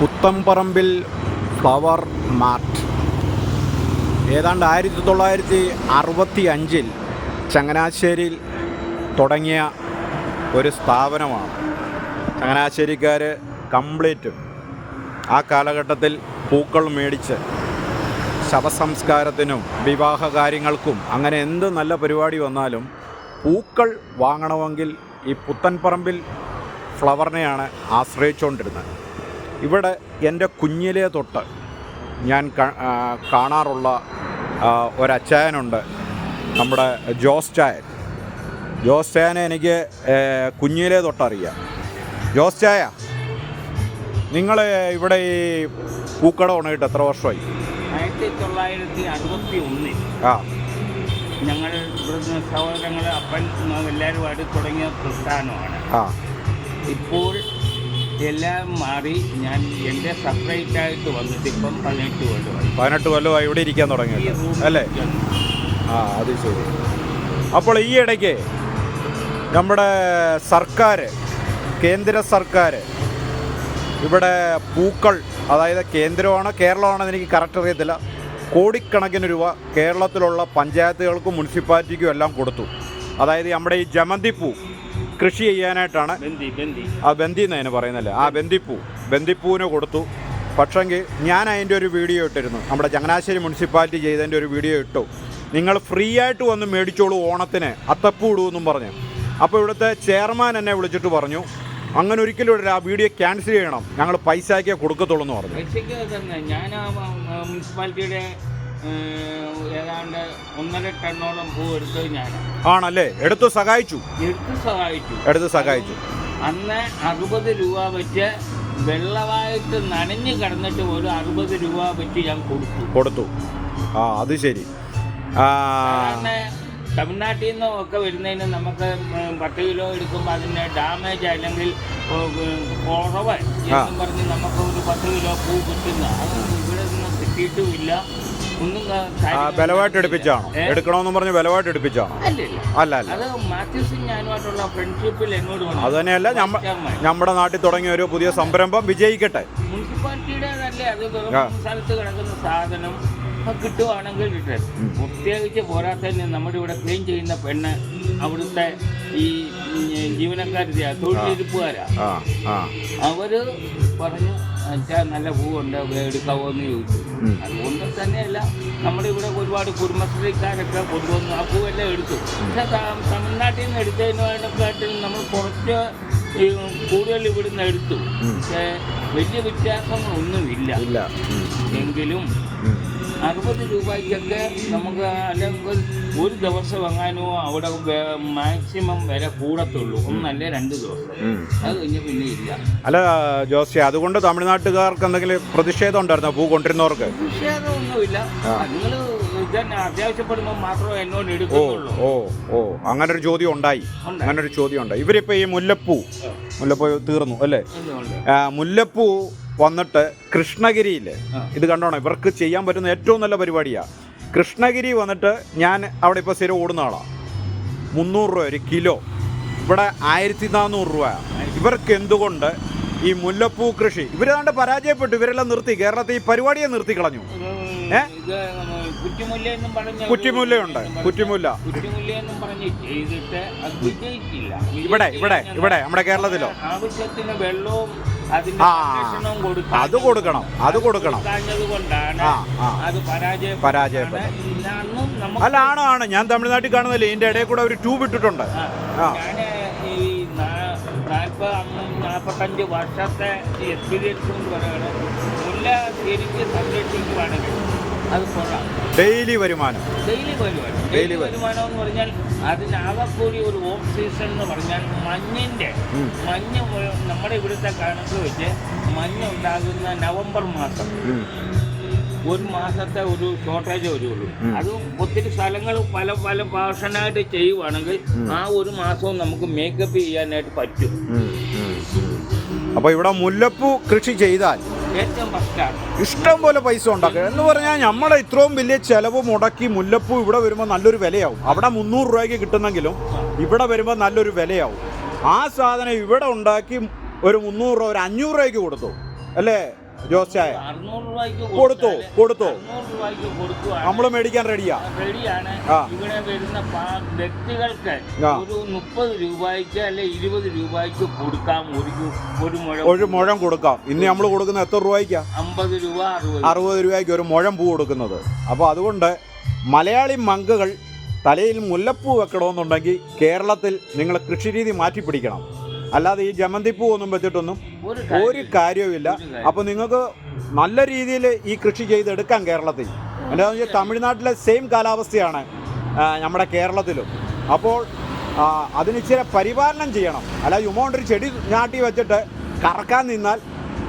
പുത്തംപറമ്പിൽ flower mart ഏതാണ്ട് 1965 ചങ്ങനാശ്ശേരിയിൽ തുടങ്ങിയ ഒരു സ്ഥാപനമാണ്. ചങ്ങനാശ്ശേരിക്കാർ കംപ്ലീറ്റും ആ കാലഘട്ടത്തിൽ പൂക്കൾ മേടിച്ച് ശവസംസ്കാരത്തിനും വിവാഹ കാര്യങ്ങൾക്കും അങ്ങനെ എന്ത് നല്ല പരിപാടി വന്നാലും പൂക്കൾ വാങ്ങണമെങ്കിൽ ഈ പുത്തൻപറമ്പിൽ ഫ്ലവറിനെയാണ് ആശ്രയിച്ചുകൊണ്ടിരുന്നത്. ഇവിടെ എൻ്റെ കുഞ്ഞിലേ തൊട്ട് ഞാൻ കാണാറുള്ള ഒരച്ചായനുണ്ട്, നമ്മുടെ ജോസ് ചായനെ എനിക്ക് കുഞ്ഞിലേ തൊട്ടറിയാം. ജോസ് ചായ, നിങ്ങൾ ഇവിടെ ഈ പൂക്കട ഉണങ്ങിയിട്ട് എത്ര വർഷമായി? 1961 ആ, ഞങ്ങൾ ഇവിടുന്ന് സഹോദരങ്ങൾ അപ്പൻ എല്ലാവരുമായിട്ട് തുടങ്ങിയ പ്രസ്ഥാനമാണ്. ആ, ഇപ്പോൾ എല്ലാം മാറി ഞാൻ എൻ്റെ സെപ്പറേറ്റ് ആയിട്ട് വന്നിട്ട് ഇപ്പം 18 കൊല്ലമായി ഇവിടെ ഇരിക്കാൻ തുടങ്ങിയത് അല്ലേ? ആ, അത് ശരി. അപ്പോൾ ഈ ഇടയ്ക്ക് നമ്മുടെ സർക്കാർ, കേന്ദ്ര സർക്കാർ ഇവിടെ പൂക്കൾ, അതായത് കേന്ദ്രമാണോ കേരളമാണോ എനിക്ക് കറക്റ്റ് അറിയത്തില്ല, കോടിക്കണക്കിന് രൂപ കേരളത്തിലുള്ള പഞ്ചായത്തുകൾക്കും മുനിസിപ്പാലിറ്റിക്കും എല്ലാം കൊടുത്തു. അതായത് നമ്മുടെ ഈ ജമന്തിപ്പൂ കൃഷി ചെയ്യാനായിട്ടാണ്. ആ, ബന്ദി എന്നതിന് പറയുന്നല്ലേ, ആ ബന്ദിപ്പൂവിന് കൊടുത്തു. പക്ഷെങ്കിൽ ഞാൻ അതിൻ്റെ ഒരു വീഡിയോ ഇട്ടിരുന്നു, നമ്മുടെ ചങ്ങനാശ്ശേരി മുനിസിപ്പാലിറ്റി ചെയ്തതിൻ്റെ ഒരു വീഡിയോ ഇട്ടു. നിങ്ങൾ ഫ്രീ ആയിട്ട് വന്ന് മേടിച്ചോളൂ ഓണത്തിന്, അത്തപ്പൂ ഇടുമെന്നും പറഞ്ഞു. അപ്പോൾ ഇവിടുത്തെ ചെയർമാൻ എന്നെ വിളിച്ചിട്ട് പറഞ്ഞു, അങ്ങനെ ഒരിക്കലും ഇടരുത്, ആ വീഡിയോ ക്യാൻസൽ ചെയ്യണം, ഞങ്ങൾ പൈസയ്ക്കേ കൊടുക്കത്തുള്ളൂ എന്ന് പറഞ്ഞു. ഞാൻ മുനിസിപ്പാലിറ്റിയുടെ ഏതാണ്ട് 1.5 ടണ്ണോളം പൂ എടുത്തത് ഞാനാണ്. ആണല്ലേ? എടുത്തു സഹായിച്ചു. അന്ന് 60 രൂപ വെച്ച് വെള്ളമായിട്ട് നനഞ്ഞു കിടന്നിട്ട് ഒരു 60 രൂപ വെച്ച് ഞാൻ കൊടുത്തു. ആ, അത് ശരി. തമിഴ്നാട്ടിൽ നിന്നും ഒക്കെ വരുന്നതിന് നമുക്ക് 10 കിലോ എടുക്കുമ്പോൾ അതിന് ഡാമേജ് അല്ലെങ്കിൽ കുറവ് എന്നും പറഞ്ഞ് നമുക്ക് ഒരു 10 കിലോ പൂ കിട്ടുന്ന അത് ഇവിടെ നിന്ന് കിട്ടിയിട്ടുമില്ല. ഒന്നും ബലമായിട്ട് എടുപ്പിച്ചാണോ? എടുക്കണമെന്ന് പറഞ്ഞ് ബലമായിട്ട് എടുപ്പിച്ചാണോ? അല്ല, അത് മാത്യൂസും ഞാനുമായിട്ടുള്ള ഫ്രണ്ട്ഷിപ്പിൽ എന്നോട് അത് തന്നെയല്ല, നമ്മുടെ നാട്ടിൽ തുടങ്ങിയ ഒരു പുതിയ സംരംഭം വിജയിക്കട്ടെ. മുനിസിപ്പാലിറ്റിയുടെ നല്ല അത് സ്ഥലത്ത് കിടക്കുന്ന സാധനം കിട്ടുവാണെങ്കിൽ കിട്ടും. പ്രത്യേകിച്ച് പോരാത്തതിന് നമ്മുടെ ഇവിടെ ക്ലീൻ ചെയ്യുന്ന പെണ്ണ്, അവിടുത്തെ ഈ ജീവനക്കാരില്ല, തൊഴിലിരിപ്പുകാരാ, അവര് പറഞ്ഞു നല്ല പൂവുണ്ട്, എടുക്കാവോ എന്ന് ചോദിച്ചു. അതുകൊണ്ട് തന്നെയല്ല നമ്മുടെ ഇവിടെ ഒരുപാട് കുടുംബശ്രീക്കാരൊക്കെ കൊണ്ടുവന്നു ആ പൂവെല്ലാം എടുത്തു. പക്ഷെ തമിഴ്നാട്ടിൽ നിന്ന് എടുത്തതിനായിട്ടും നമ്മൾ കുറച്ച് കൂടുതൽ ഇവിടുന്ന് എടുത്തു. പക്ഷേ വലിയ വ്യത്യാസങ്ങളൊന്നുമില്ല. എങ്കിലും 60 രൂപയ്ക്കൊക്കെ നമുക്ക് അല്ലെങ്കിൽ ഒരു ദിവസം വാങ്ങാനോ അവിടെ മാക്സിമം വില കൂടത്തുള്ളൂ, 1 അല്ലെ 2 ദിവസം. അത് കഴിഞ്ഞ പിന്നെ ഇല്ല. അല്ല ജോസി, അതുകൊണ്ട് തമിഴ്നാട്ടുകാർക്ക് എന്തെങ്കിലും പ്രതിഷേധം ഉണ്ടായിരുന്നോ പൂ കൊണ്ടിരുന്നവർക്ക്? പ്രതിഷേധമൊന്നുമില്ല, നിങ്ങൾ ഇതന്നെ അത്യാവശ്യപ്പെടുമ്പോൾ മാത്രമേ എന്നോട് എടുക്കുള്ളൂ. ഓ, അങ്ങനൊരു ചോദ്യം ഉണ്ടായി. ഇവരിപ്പോൾ ഈ മുല്ലപ്പൂ തീർന്നു അല്ലേ? മുല്ലപ്പൂ വന്നിട്ട് കൃഷ്ണഗിരിയിൽ ഇത് കണ്ടോണം, ഇവർക്ക് ചെയ്യാൻ പറ്റുന്ന ഏറ്റവും നല്ല പരിപാടിയാണ്. കൃഷ്ണഗിരി വന്നിട്ട് ഞാൻ അവിടെ ഇപ്പോൾ സ്ഥിരം ഓടുന്ന ആളാണ്. 300 രൂപ ഒരു കിലോ, ഇവിടെ 1400 രൂപ. ഇവർക്ക് എന്തുകൊണ്ട് ഈ മുല്ലപ്പൂ കൃഷി ഇവരാണ്ട് പരാജയപ്പെട്ടു, ഇവരെല്ലാം നിർത്തി, കേരളത്തിൽ ഈ പരിപാടിയെ നിർത്തി കളഞ്ഞു. കുറ്റിമുല്ലയുണ്ട്, കുറ്റിമുല്ല ഇവിടെ നമ്മുടെ കേരളത്തിലോ ആവശ്യത്തിന് വെള്ളവും അത് കൊടുക്കണം. പരാജയപ്പെട്ടത്. അല്ല, ആണ് ഞാൻ തമിഴ്നാട്ടിൽ കാണുന്നില്ല, ഇതിന്റെ ഇടയിൽ കൂടെ ഒരു ട്യൂബ് ഇട്ടിട്ടുണ്ട്. ഈ 45 വർഷത്തെ എക്സ്പീരിയൻസ് കൊണ്ട് പറയണം, മുല്ല ശരിക്ക് സംരക്ഷിക്കുവാണെങ്കിൽ അത് കൊള്ളാം. ഡെയിലി വരുമാനം എന്ന് പറഞ്ഞാൽ അതിനാകെക്കൂടി ഒരു ഓഫ് സീസൺ എന്ന് പറഞ്ഞാൽ മഞ്ഞ് നമ്മുടെ ഇവിടുത്തെ കണക്ക് വെച്ച് മഞ്ഞുണ്ടാകുന്ന നവംബർ മാസം, ഒരു മാസത്തെ ഒരു ഷോർട്ടേജ് വരുള്ളൂ. അത് ഒത്തിരി സ്ഥലങ്ങൾ പല പാഷനായിട്ട് ചെയ്യുവാണെങ്കിൽ ആ ഒരു മാസവും നമുക്ക് മേക്കപ്പ് ചെയ്യാനായിട്ട് പറ്റും. അപ്പോൾ ഇവിടെ മുല്ലപ്പൂ കൃഷി ചെയ്താൽ ഇഷ്ടം പോലെ പൈസ ഉണ്ടാക്കുക എന്ന് പറഞ്ഞാൽ നമ്മളെ ഇത്രയും വലിയ ചെലവ് മുടക്കി മുല്ലപ്പൂ ഇവിടെ വരുമ്പോൾ നല്ലൊരു വിലയാവും. അവിടെ 300 രൂപയ്ക്ക് കിട്ടുന്നെങ്കിലും ഇവിടെ വരുമ്പോൾ നല്ലൊരു വിലയാവും. ആ സാധനം ഇവിടെ ഉണ്ടാക്കി ഒരു 300 രൂപ, ഒരു 500 രൂപയ്ക്ക് കൊടുത്തു അല്ലേ? ജോസ്റ്റായ 600 രൂപയ്ക്ക് കൊടുത്തു 600 രൂപയ്ക്ക് കൊടുക്കുകയാണ്. നമ്മൾ മേടിക്കാൻ റെഡിയാണ്. ഇവിടെ വരുന്ന വ്യക്തികൾക്ക് ആ. ഒരു 30 രൂപയ്ക്ക് അല്ലെ 20 രൂപയ്ക്ക് കൊടുക്കാം. ഒരു മുഴം കൊടുക്കാം. ഇന്ന് നമ്മൾ കൊടുക്കുന്നത് എത്ര രൂപയ്ക്കാ? 50 രൂപ 60 രൂപയ്ക്ക് ഒരു മുഴം പൂ കൊടുക്കുന്നത്. അപ്പോൾ അതുകൊണ്ട് മലയാളി മങ്കുകൾ തലയിൽ മുല്ലപ്പൂ വെക്കണമെന്നുണ്ടെങ്കിൽ കേരളത്തിൽ നിങ്ങൾ കൃഷിരീതി മാറ്റിപ്പിടിക്കണം. അല്ലാതെ ഈ ജമന്തിപ്പൂ ഒന്നും വെച്ചിട്ടൊന്നും ഒരു കാര്യവുമില്ല. അപ്പോൾ നിങ്ങൾക്ക് നല്ല രീതിയിൽ ഈ കൃഷി ചെയ്തെടുക്കാം കേരളത്തിൽ. എന്താണെന്ന് വെച്ചാൽ തമിഴ്നാട്ടിലെ സെയിം കാലാവസ്ഥയാണ് നമ്മുടെ കേരളത്തിലും. അപ്പോൾ അതിനിച്ചിരി പരിപാലനം ചെയ്യണം. അല്ലാതെ ചുമ്മാണ്ടൊരു ചെടി ഞാട്ടി വെച്ചിട്ട് കറക്കാൻ നിന്നാൽ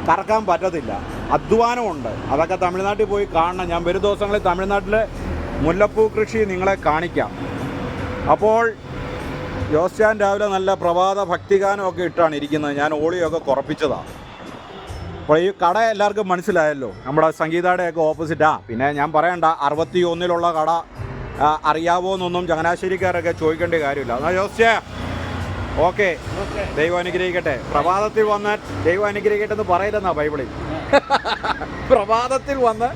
കറക്കാൻ പറ്റത്തില്ല. അധ്വാനമുണ്ട്. അതൊക്കെ തമിഴ്നാട്ടിൽ പോയി കാണണം. ഞാൻ വരും ദിവസങ്ങളിൽ തമിഴ്നാട്ടിലെ മുല്ലപ്പൂ കൃഷി നിങ്ങളെ കാണിക്കാം. അപ്പോൾ ജോസ്റ്റാൻ രാവിലെ നല്ല പ്രഭാത ഭക്തിഗാനമൊക്കെ ഇട്ടാണ് ഇരിക്കുന്നത്. ഞാൻ ഓളിയൊക്കെ കുറപ്പിച്ചതാണ്. അപ്പോൾ ഈ കട എല്ലാവർക്കും മനസ്സിലായല്ലോ. നമ്മുടെ സംഗീതയുടെയൊക്കെ ഓപ്പോസിറ്റാ. പിന്നെ ഞാൻ പറയണ്ട 61 കട അറിയാവോ എന്നൊന്നും ചങ്ങനാശ്ശേരിക്കാരൊക്കെ ചോദിക്കേണ്ട കാര്യമില്ല. എന്നാൽ ജോസ്റ്റാ ഓക്കെ, ദൈവം അനുഗ്രഹിക്കട്ടെ. പ്രഭാതത്തിൽ വന്ന് ദൈവം അനുഗ്രഹിക്കട്ടെ എന്ന് പറയില്ലെന്നാ ബൈബിളിൽ. പ്രഭാതത്തിൽ വന്ന്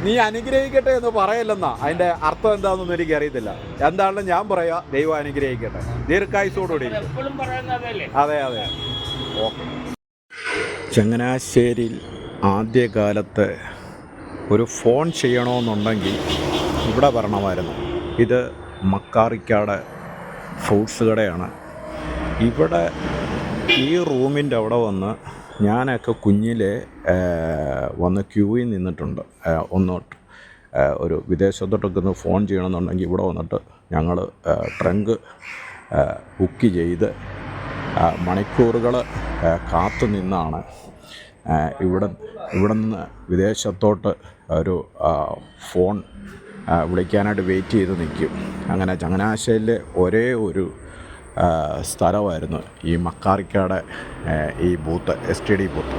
നീ അനുഗ്രഹിക്കട്ടെ എന്ന് പറയില്ലെന്നാ. അതിൻ്റെ അർത്ഥം എന്താണെന്നൊന്നും എനിക്ക് അറിയത്തില്ല. എന്താണെന്ന് ഞാൻ പറയാ, ദൈവം അനുഗ്രഹിക്കട്ടെ. ദീർഘായുസോടുകൂടി. അതെ അതെ. ഓക്കെ. ചങ്ങനാശ്ശേരിയിൽ ആദ്യകാലത്ത് ഒരു ഫോൺ ചെയ്യണമെന്നുണ്ടെങ്കിൽ ഇവിടെ വരണമായിരുന്നു. ഇത് മക്കാറിക്കാട് ഫ്രൂട്ട്സ് കടയാണ്. ഇവിടെ ഈ റൂമിൻ്റെ അവിടെ വന്ന് ഞാനൊക്കെ കുഞ്ഞിലെ വന്ന് ക്യൂവിൽ നിന്നിട്ടുണ്ട്. ഒരു വിദേശത്തോട്ടൊക്കെ ഒന്ന് ഫോൺ ചെയ്യണമെന്നുണ്ടെങ്കിൽ ഇവിടെ വന്നിട്ട് ഞങ്ങൾ ട്രങ്ക് ബുക്ക് ചെയ്ത് മണിക്കൂറുകൾ കാത്തു നിന്നാണ് ഇവിടെ നിന്ന് വിദേശത്തോട്ട് ഒരു ഫോൺ വിളിക്കാനായിട്ട് വെയിറ്റ് ചെയ്ത് നിൽക്കും. അങ്ങനെ ചങ്ങനാശ്ശേരിയിലെ ഒരേ ഒരു സ്ഥലമായിരുന്നു ഈ മക്കാറിക്കാട് ഈ ബൂത്ത്, STD ബൂത്ത്.